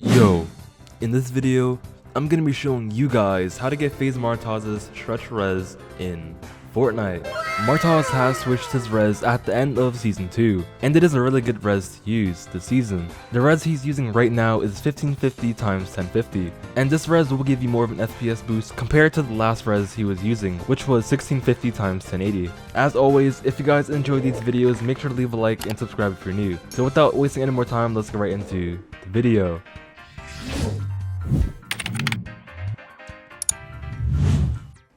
Yo, in this video, I'm gonna be showing you guys how to get FaZe Martoz's stretch res in Fortnite. Martoz has switched his res at the end of Season 2, and it is a really good res to use this season. The res he's using right now is 1550 x 1050, and this res will give you more of an FPS boost compared to the last res he was using, which was 1650 x 1080. As always, if you guys enjoy these videos, make sure to leave a like and subscribe if you're new. So without wasting any more time, let's get right into the video.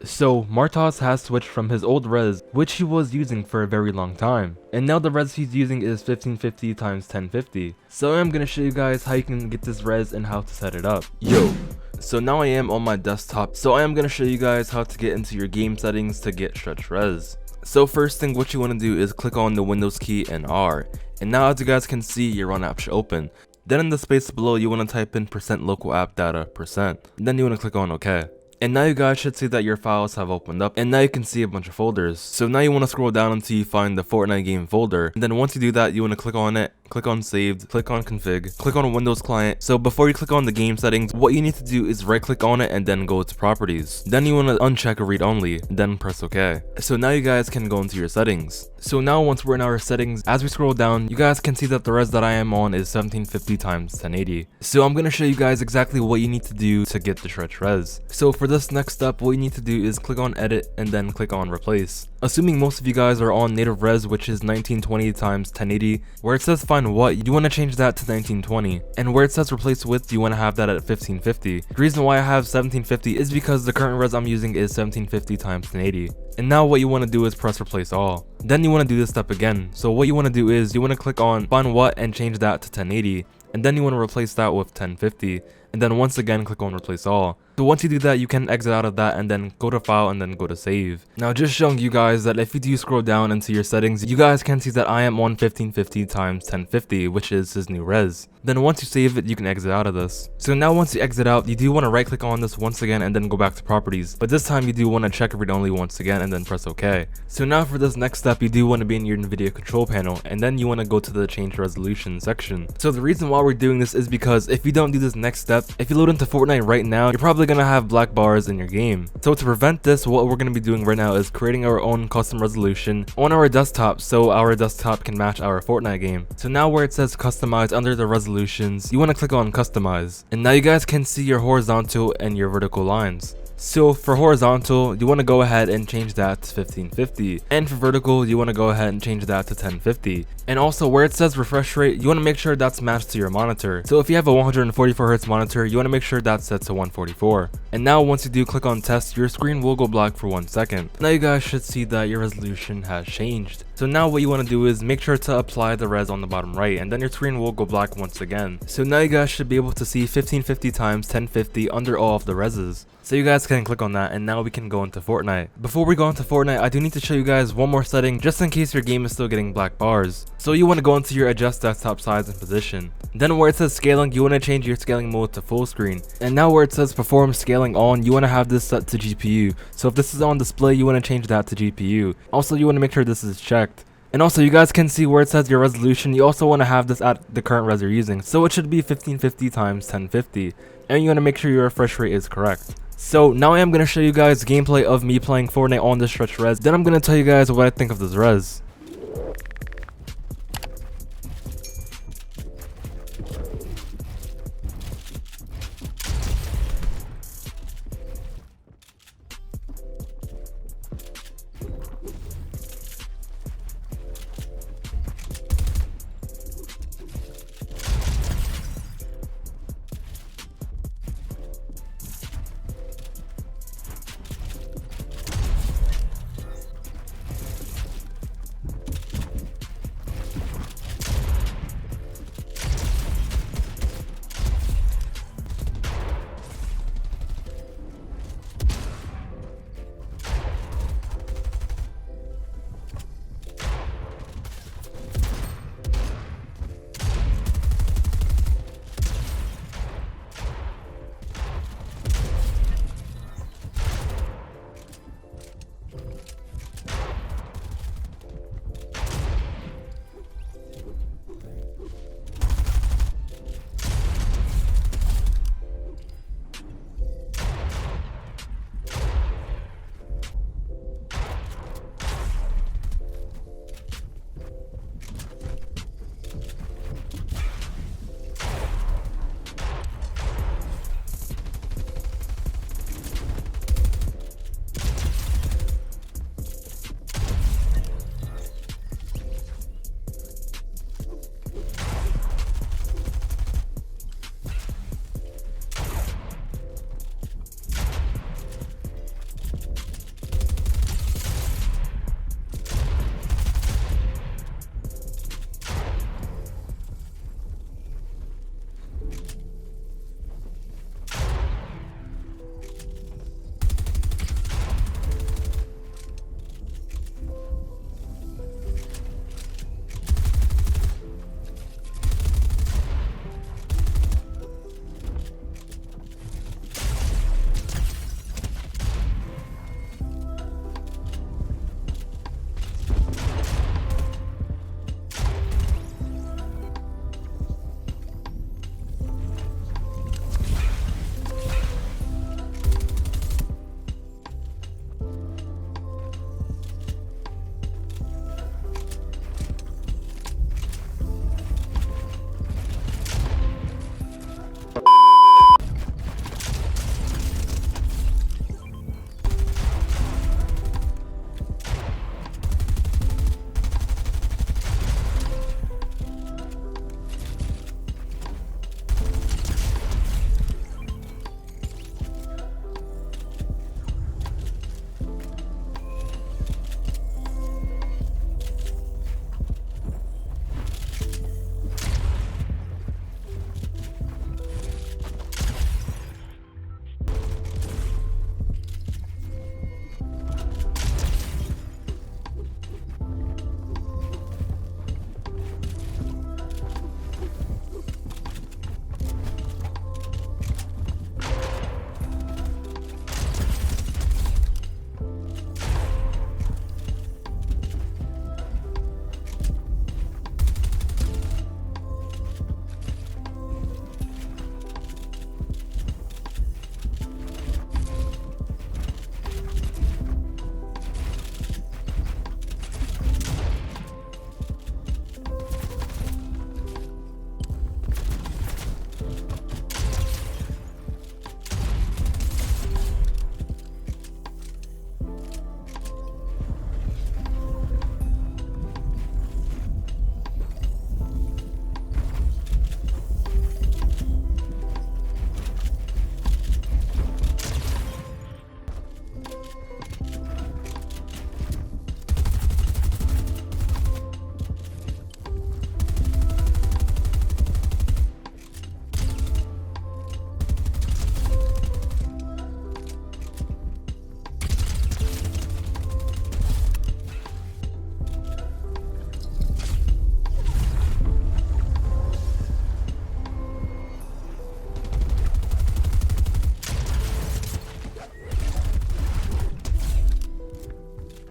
So Martoz has switched from his old res, which he was using for a very long time, and now the res he's using is 1550 x 1050. So I'm gonna show you guys how you can get this res and how to set it up. Yo, so now I am on my desktop, so I am gonna show you guys how to get into your game settings to get stretch res. So first thing, what you want to do is click on the Windows key and R, and now as you guys can see, your run app should open. Then in the space below, you want to type in %local app data %. Then you want to click on OK. And now you guys should see that your files have opened up, and now you can see a bunch of folders. So now you want to scroll down until you find the Fortnite game folder. And then once you do that, you want to click on it, click on saved, click on config, click on Windows client. So before you click on the game settings, what you need to do is right click on it and then go to properties. Then you want to uncheck read only, then press OK. So now you guys can go into your settings. So now once we're in our settings, as we scroll down, you guys can see that the res that I am on is 1750 x 1080. So I'm going to show you guys exactly what you need to do to get the stretch res. So for this next step, what you need to do is click on edit and then click on replace. Assuming most of you guys are on native res, which is 1920 x 1080, where it says find what, you want to change that to 1920, and where it says replace with, you want to have that at 1550. The reason why I have 1750 is because the current res I'm using is 1750 x 1080. And now what you want to do is press replace all. Then you want to do this step again. So what you want to do is you want to click on find what and change that to 1080, and then you want to replace that with 1050, and then once again click on replace all. So once you do that, you can exit out of that and then go to file and then go to save. Now just showing you guys that if you do scroll down into your settings, you guys can see that I am on 1550 x 1050, which is his new res. Then once you save it, you can exit out of this. So now once you exit out, you do want to right click on this once again and then go back to properties. But this time you do want to check read only once again and then press OK. So now for this next step, you do want to be in your NVIDIA control panel, and then you want to go to the change resolution section. So the reason why we're doing this is because if you don't do this next step, if you load into Fortnite right now, you're probably gonna have black bars in your game. So to prevent this, what we're gonna be doing right now is creating our own custom resolution on our desktop so our desktop can match our Fortnite game. So now where it says customize under the resolutions, you want to click on customize, and now you guys can see your horizontal and your vertical lines. So for horizontal, you want to go ahead and change that to 1550, and for vertical, you want to go ahead and change that to 1050. And also where it says refresh rate, you want to make sure that's matched to your monitor. So if you have a 144Hz monitor, you want to make sure that's set to 144. And now once you do click on test, your screen will go black for 1 second. Now you guys should see that your resolution has changed. So now what you want to do is make sure to apply the res on the bottom right, and then your screen will go black once again. So now you guys should be able to see 1550 x 1050 under all of the reses. So you guys can click on that, and now we can go into Fortnite. Before we go into Fortnite, I do need to show you guys one more setting just in case your game is still getting black bars. So you want to go into your adjust desktop size and position. Then where it says scaling, you want to change your scaling mode to full screen. And now where it says perform scaling on, you want to have this set to GPU. So if this is on display, you want to change that to GPU. Also, you want to make sure this is checked. And also you guys can see where it says your resolution, you also want to have this at the current res you're using. So it should be 1550 x 1050. And you want to make sure your refresh rate is correct. So now I am going to show you guys gameplay of me playing Fortnite on this stretch res. Then I'm going to tell you guys what I think of this res.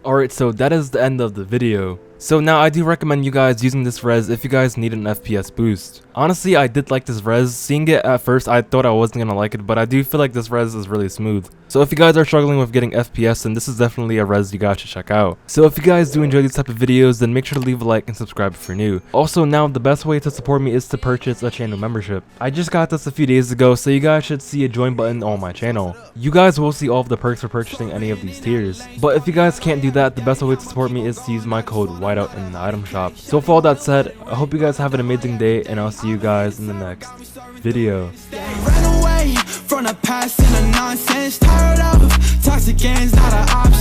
Alright, so that is the end of the video. So now I do recommend you guys using this res if you guys need an FPS boost. Honestly, I did like this res. Seeing it at first, I thought I wasn't gonna like it, but I do feel like this res is really smooth. So if you guys are struggling with getting FPS, then this is definitely a res you guys should check out. So if you guys do enjoy these type of videos, then make sure to leave a like and subscribe if you're new. Also, now the best way to support me is to purchase a channel membership. I just got this a few days ago, so you guys should see a join button on my channel. You guys will see all of the perks for purchasing any of these tiers. But if you guys can't do that, the best way to support me is to use my code Witeout in the item shop. So with all that said, I hope you guys have an amazing day, and I'll see you guys in the next video. Ran away from the past and the nonsense, tired of toxic games, not an option.